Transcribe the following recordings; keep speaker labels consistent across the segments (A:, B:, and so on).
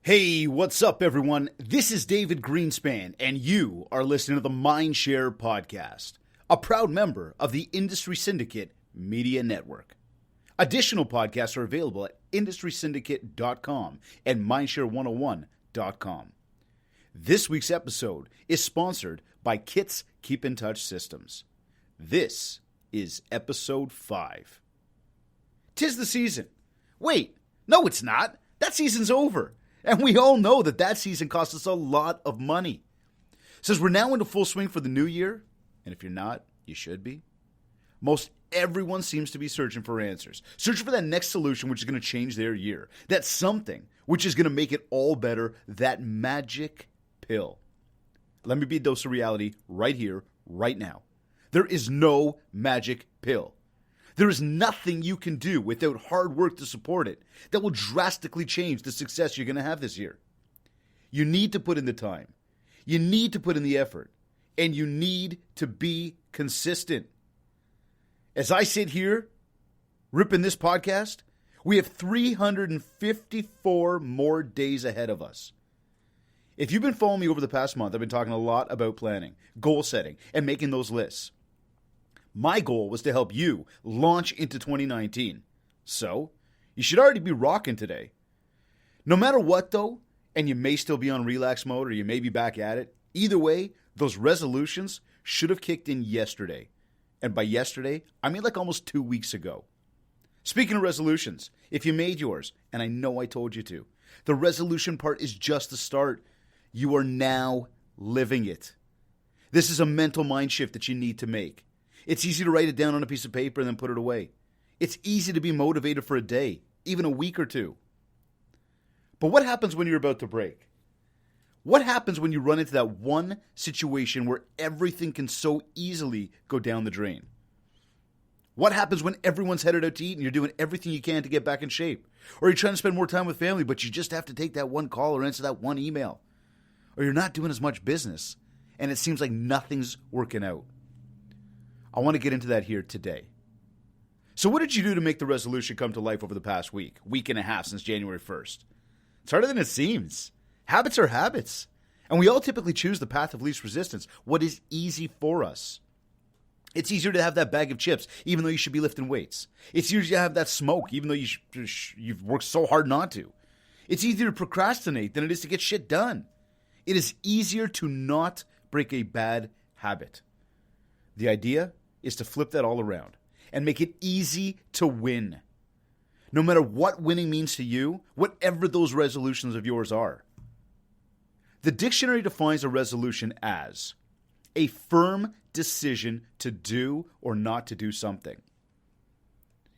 A: Hey, what's up, everyone? This is David Greenspan, and you are listening to the Mindshare Podcast, a proud member of the Industry Syndicate Media Network. Additional podcasts are available at industrysyndicate.com and mindshare101.com. This week's episode is sponsored by Kit's Keep in Touch Systems. This is episode 5. 'Tis the season. Wait, no, it's not. That season's over. And we all know that season cost us a lot of money. Since we're now into full swing for the new year, and if you're not, you should be, most everyone seems to be searching for answers. Searching for that next solution which is going to change their year. That something which is going to make it all better. That magic pill. Let me be a dose of reality right here, right now. There is no magic pill. There is nothing you can do without hard work to support it that will drastically change the success you're going to have this year. You need to put in the time. You need to put in the effort. And you need to be consistent. As I sit here, ripping this podcast, we have 354 more days ahead of us. If you've been following me over the past month, I've been talking a lot about planning, goal setting, and making those lists. My goal was to help you launch into 2019. So, you should already be rocking today. No matter what, though, and you may still be on relax mode or you may be back at it, either way, those resolutions should have kicked in yesterday. And by yesterday, I mean like almost 2 weeks ago. Speaking of resolutions, if you made yours, and I know I told you to, the resolution part is just the start. You are now living it. This is a mental mind shift that you need to make. It's easy to write it down on a piece of paper and then put it away. It's easy to be motivated for a day, even a week or two. But what happens when you're about to break? What happens when you run into that one situation where everything can so easily go down the drain? What happens when everyone's headed out to eat and you're doing everything you can to get back in shape? Or you're trying to spend more time with family, but you just have to take that one call or answer that one email? Or you're not doing as much business and it seems like nothing's working out? I want to get into that here today. So what did you do to make the resolution come to life over the past week and a half since January 1st? It's harder than it seems. Habits are habits. And we all typically choose the path of least resistance, what is easy for us. It's easier to have that bag of chips, even though you should be lifting weights. It's easier to have that smoke, even though you've worked so hard not to. It's easier to procrastinate than it is to get shit done. It is easier to not break a bad habit. The idea is to flip that all around and make it easy to win. No matter what winning means to you, whatever those resolutions of yours are. The dictionary defines a resolution as a firm decision to do or not to do something.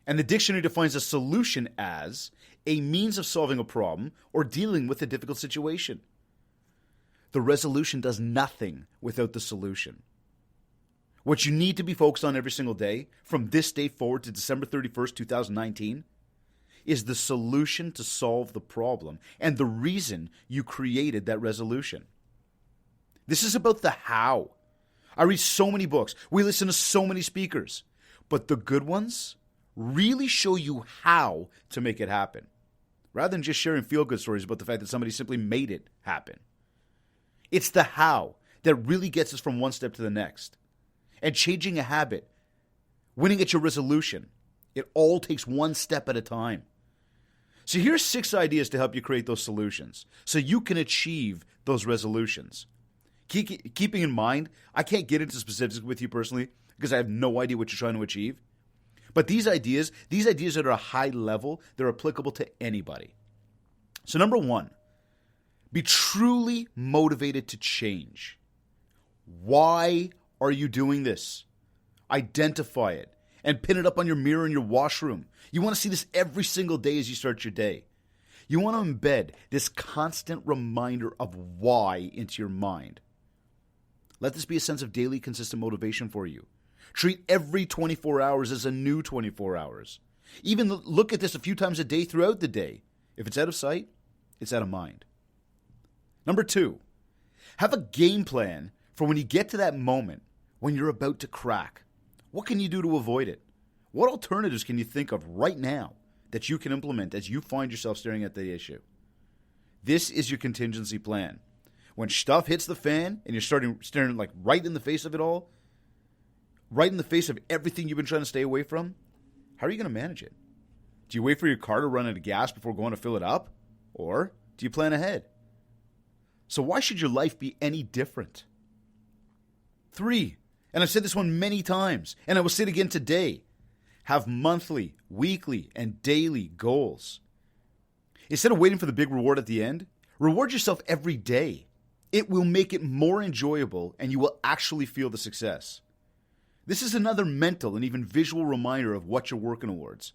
A: And the dictionary defines a solution as a means of solving a problem or dealing with a difficult situation. The resolution does nothing without the solution. What you need to be focused on every single day, from this day forward to December 31st, 2019, is the solution to solve the problem and the reason you created that resolution. This is about the how. I read so many books. We listen to so many speakers. But the good ones really show you how to make it happen, rather than just sharing feel-good stories about the fact that somebody simply made it happen. It's the how that really gets us from one step to the next. And changing a habit, winning at your resolution, it all takes one step at a time. So here's 6 ideas to help you create those solutions so you can achieve those resolutions. Keeping in mind, I can't get into specifics with you personally because I have no idea what you're trying to achieve. But these ideas that are a high level, they're applicable to anybody. So number 1, be truly motivated to change. Why are you doing this? Identify it and pin it up on your mirror in your washroom. You want to see this every single day as you start your day. You want to embed this constant reminder of why into your mind. Let this be a sense of daily consistent motivation for you. Treat every 24 hours as a new 24 hours. Even look at this a few times a day throughout the day. If it's out of sight, it's out of mind. Number 2, have a game plan for when you get to that moment when you're about to crack. What can you do to avoid it? What alternatives can you think of right now that you can implement as you find yourself staring at the issue? This is your contingency plan. When stuff hits the fan and you're staring like right in the face of it all, right in the face of everything you've been trying to stay away from, how are you going to manage it? Do you wait for your car to run out of gas before going to fill it up? Or do you plan ahead? So why should your life be any different? 3, and I've said this one many times, and I will say it again today, have monthly, weekly, and daily goals. Instead of waiting for the big reward at the end, reward yourself every day. It will make it more enjoyable, and you will actually feel the success. This is another mental and even visual reminder of what you're working towards.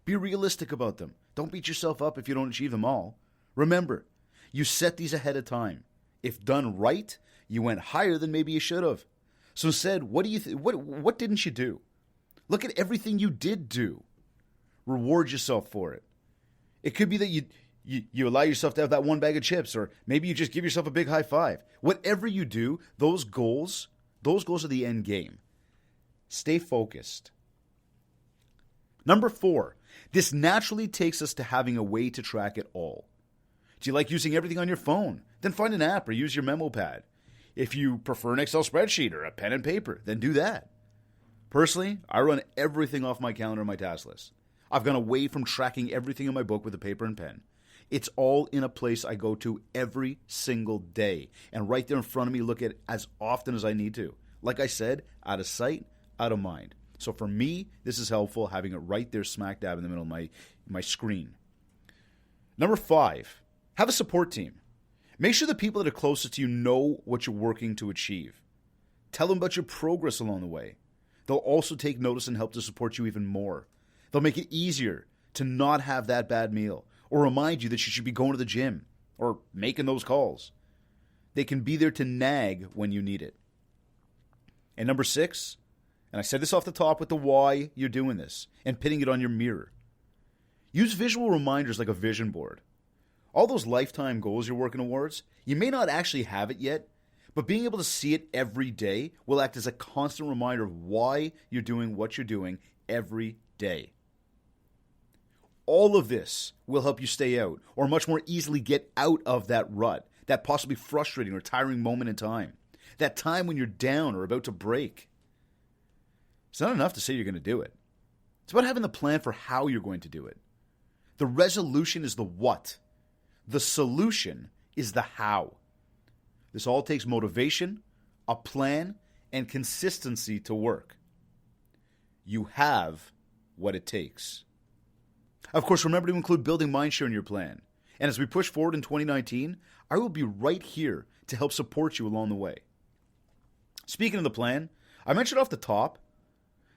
A: Be realistic about them. Don't beat yourself up if you don't achieve them all. Remember, you set these ahead of time. If done right, you went higher than maybe you should have. So instead, what didn't you do? Look at everything you did do. Reward yourself for it. It could be that you allow yourself to have that one bag of chips, or maybe you just give yourself a big high five. Whatever you do, those goals are the end game. Stay focused. Number 4, this naturally takes us to having a way to track it all. Do you like using everything on your phone? Then find an app or use your memo pad. If you prefer an Excel spreadsheet or a pen and paper, then do that. Personally, I run everything off my calendar and my task list. I've gone away from tracking everything in my book with a paper and pen. It's all in a place I go to every single day, and right there in front of me, look at it as often as I need to. Like I said, out of sight, out of mind. So for me, this is helpful, having it right there smack dab in the middle of my screen. Number 5, have a support team. Make sure the people that are closest to you know what you're working to achieve. Tell them about your progress along the way. They'll also take notice and help to support you even more. They'll make it easier to not have that bad meal, or remind you that you should be going to the gym, or making those calls. They can be there to nag when you need it. And number 6, and I said this off the top with the why you're doing this, and pinning it on your mirror. Use visual reminders like a vision board. All those lifetime goals you're working towards, you may not actually have it yet, but being able to see it every day will act as a constant reminder of why you're doing what you're doing every day. All of this will help you stay out, or much more easily get out of that rut, that possibly frustrating or tiring moment in time, that time when you're down or about to break. It's not enough to say you're going to do it. It's about having the plan for how you're going to do it. The resolution is the what. The solution is the how. This all takes motivation, a plan, and consistency to work. You have what it takes. Of course, remember to include building mindshare in your plan. And as we push forward in 2019, I will be right here to help support you along the way. Speaking of the plan, I mentioned off the top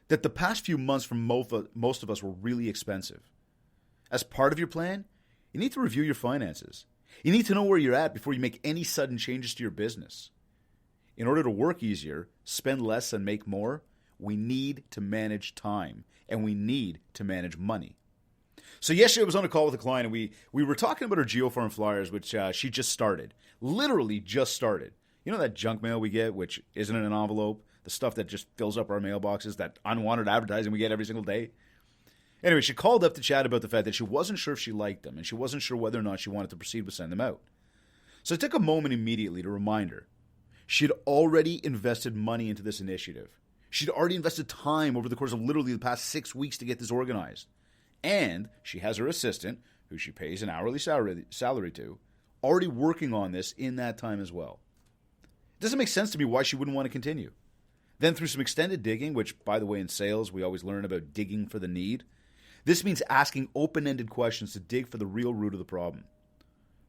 A: that the past few months for most of us were really expensive. As part of your plan, you need to review your finances. You need to know where you're at before you make any sudden changes to your business. In order to work easier, spend less, and make more, we need to manage time, and we need to manage money. So yesterday I was on a call with a client, and we were talking about her GeoFarm flyers, which she just started. Literally just started. You know that junk mail we get, which isn't in an envelope? The stuff that just fills up our mailboxes, that unwanted advertising we get every single day? Anyway, she called up to chat about the fact that she wasn't sure if she liked them, and she wasn't sure whether or not she wanted to proceed with sending them out. So I took a moment immediately to remind her. She'd already invested money into this initiative. She'd already invested time over the course of literally the past 6 weeks to get this organized. And she has her assistant, who she pays an hourly salary to, already working on this in that time as well. It doesn't make sense to me why she wouldn't want to continue. Then through some extended digging, which, by the way, in sales, we always learn about digging for the need. This means asking open-ended questions to dig for the real root of the problem.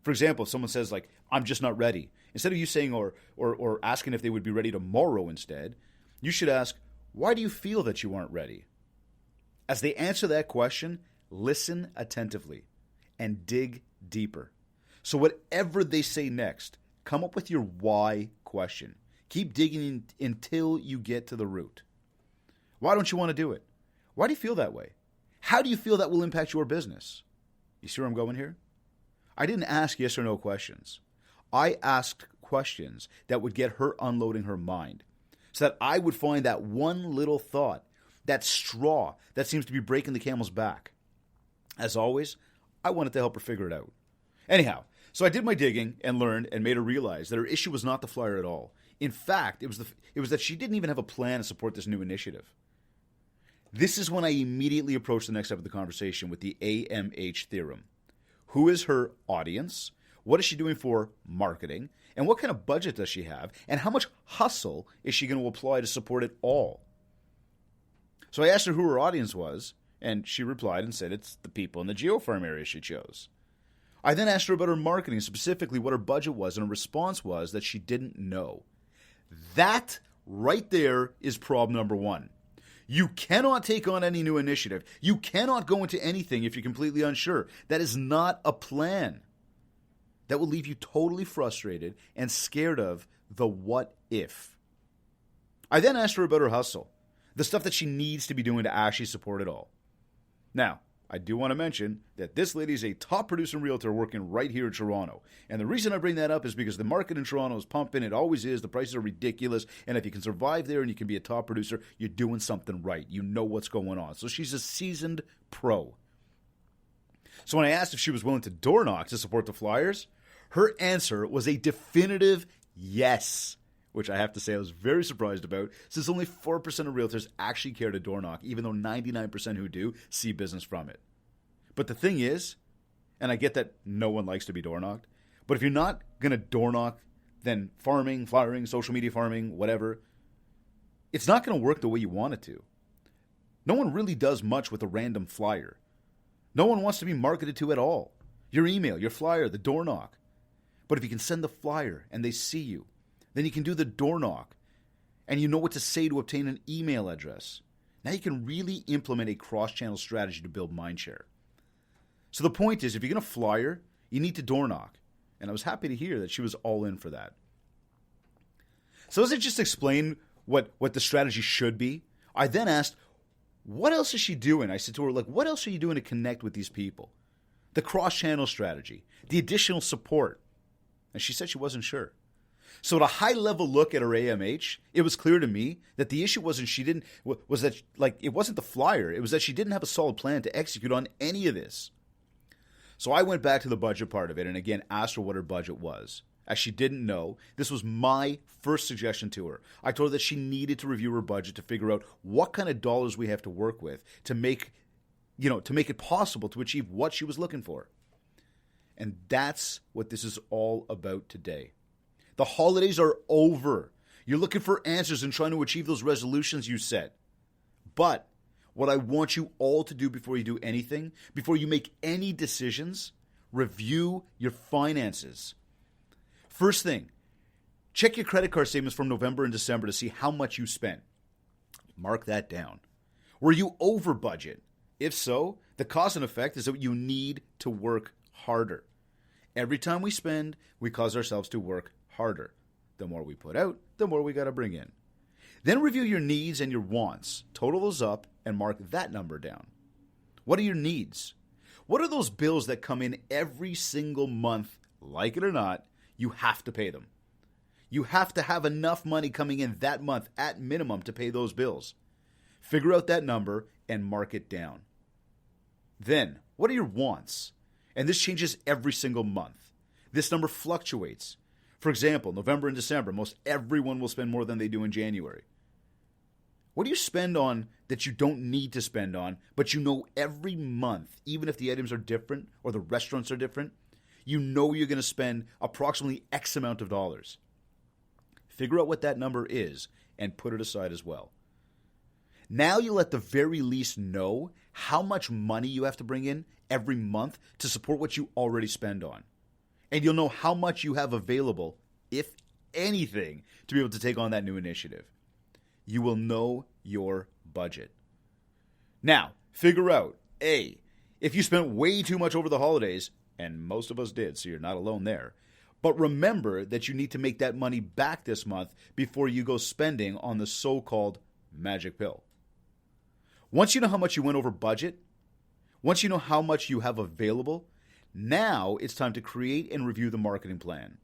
A: For example, if someone says, like, I'm just not ready, instead of you saying or asking if they would be ready tomorrow instead, you should ask, why do you feel that you aren't ready? As they answer that question, listen attentively and dig deeper. So whatever they say next, come up with your why question. Keep digging until you get to the root. Why don't you want to do it? Why do you feel that way? How do you feel that will impact your business? You see where I'm going here? I didn't ask yes or no questions. I asked questions that would get her unloading her mind, so that I would find that one little thought, that straw that seems to be breaking the camel's back. As always, I wanted to help her figure it out. Anyhow, So I did my digging and learned and made her realize that her issue was not the flyer at all. In fact, it was that she didn't even have a plan to support this new initiative. This is when I immediately approached the next step of the conversation with the AMH theorem. Who is her audience? What is she doing for marketing? And what kind of budget does she have? And how much hustle is she going to apply to support it all? So I asked her who her audience was, and she replied and said it's the people in the geofarm area she chose. I then asked her about her marketing, specifically what her budget was, and her response was that she didn't know. That right there is problem number one. You cannot take on any new initiative. You cannot go into anything if you're completely unsure. That is not a plan. That will leave you totally frustrated and scared of the what if. I then asked her about her hustle, the stuff that she needs to be doing to actually support it all. Now, I do want to mention that this lady is a top producer and realtor working right here in Toronto. And the reason I bring that up is because the market in Toronto is pumping. It always is. The prices are ridiculous. And if you can survive there and you can be a top producer, you're doing something right. You know what's going on. So she's a seasoned pro. So when I asked if she was willing to door knock to support the Flyers, her answer was a definitive yes, which I have to say I was very surprised about, since only 4% of realtors actually care to door knock, even though 99% who do see business from it. But the thing is, and I get that no one likes to be door knocked, but if you're not going to door knock, then farming, flyering, social media farming, whatever, it's not going to work the way you want it to. No one really does much with a random flyer. No one wants to be marketed to at all. Your email, your flyer, the door knock. But if you can send the flyer and they see you, then you can do the door knock, and you know what to say to obtain an email address. Now you can really implement a cross-channel strategy to build mindshare. So the point is, if you're going to flyer, you need to door knock. And I was happy to hear that she was all in for that. So does it just explain what the strategy should be? I then asked, what else is she doing? I said to her, what else are you doing to connect with these people? The cross-channel strategy, the additional support. And she said she wasn't sure. So at a high-level look at her AMH, it was clear to me that the issue wasn't it wasn't the flyer. It was that she didn't have a solid plan to execute on any of this. So I went back to the budget part of it and again asked her what her budget was. As she didn't know, this was my first suggestion to her. I told her that she needed to review her budget to figure out what kind of dollars we have to work with to make it possible to achieve what she was looking for. And that's what this is all about today. The holidays are over. You're looking for answers and trying to achieve those resolutions you set. But what I want you all to do before you do anything, before you make any decisions, review your finances. First thing, check your credit card statements from November and December to see how much you spent. Mark that down. Were you over budget? If so, the cause and effect is that you need to work harder. Every time we spend, we cause ourselves to work harder. The more we put out, the more we got to bring in. Then review your needs and your wants. Total those up and mark that number down. What are your needs? What are those bills that come in every single month? Like it or not, you have to pay them. You have to have enough money coming in that month at minimum to pay those bills. Figure out that number and mark it down. Then, what are your wants? And this changes every single month. This number fluctuates. For example, November and December, most everyone will spend more than they do in January. What do you spend on that you don't need to spend on, but you know every month, even if the items are different or the restaurants are different, you know you're going to spend approximately X amount of dollars. Figure out what that number is and put it aside as well. Now you'll at the very least know how much money you have to bring in every month to support what you already spend on. And you'll know how much you have available, if anything, to be able to take on that new initiative. You will know your budget. Now, figure out, A, if you spent way too much over the holidays, and most of us did, so you're not alone there, but remember that you need to make that money back this month before you go spending on the so-called magic pill. Once you know how much you went over budget, once you know how much you have available, now it's time to create and review the marketing plan.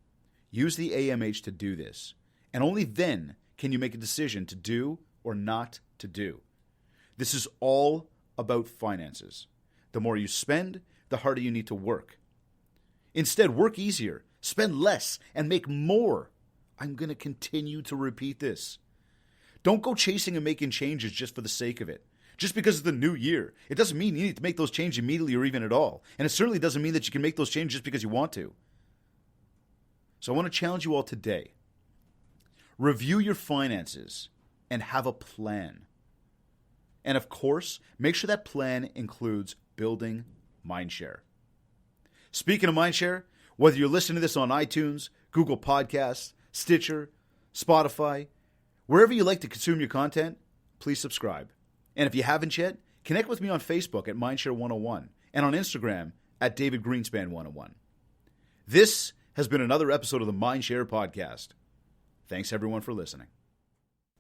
A: Use the AMH to do this, and only then can you make a decision to do or not to do. This is all about finances. The more you spend, the harder you need to work. Instead, work easier, spend less, and make more. I'm going to continue to repeat this. Don't go chasing and making changes just for the sake of it. Just because it's the new year. It doesn't mean you need to make those changes immediately or even at all. And it certainly doesn't mean that you can make those changes just because you want to. So I want to challenge you all today. Review your finances and have a plan. And of course, make sure that plan includes building mindshare. Speaking of mindshare, whether you're listening to this on iTunes, Google Podcasts, Stitcher, Spotify, wherever you like to consume your content, please subscribe. And if you haven't yet, connect with me on Facebook at Mindshare101 and on Instagram at DavidGreenspan101. This has been another episode of the Mindshare Podcast. Thanks everyone for listening.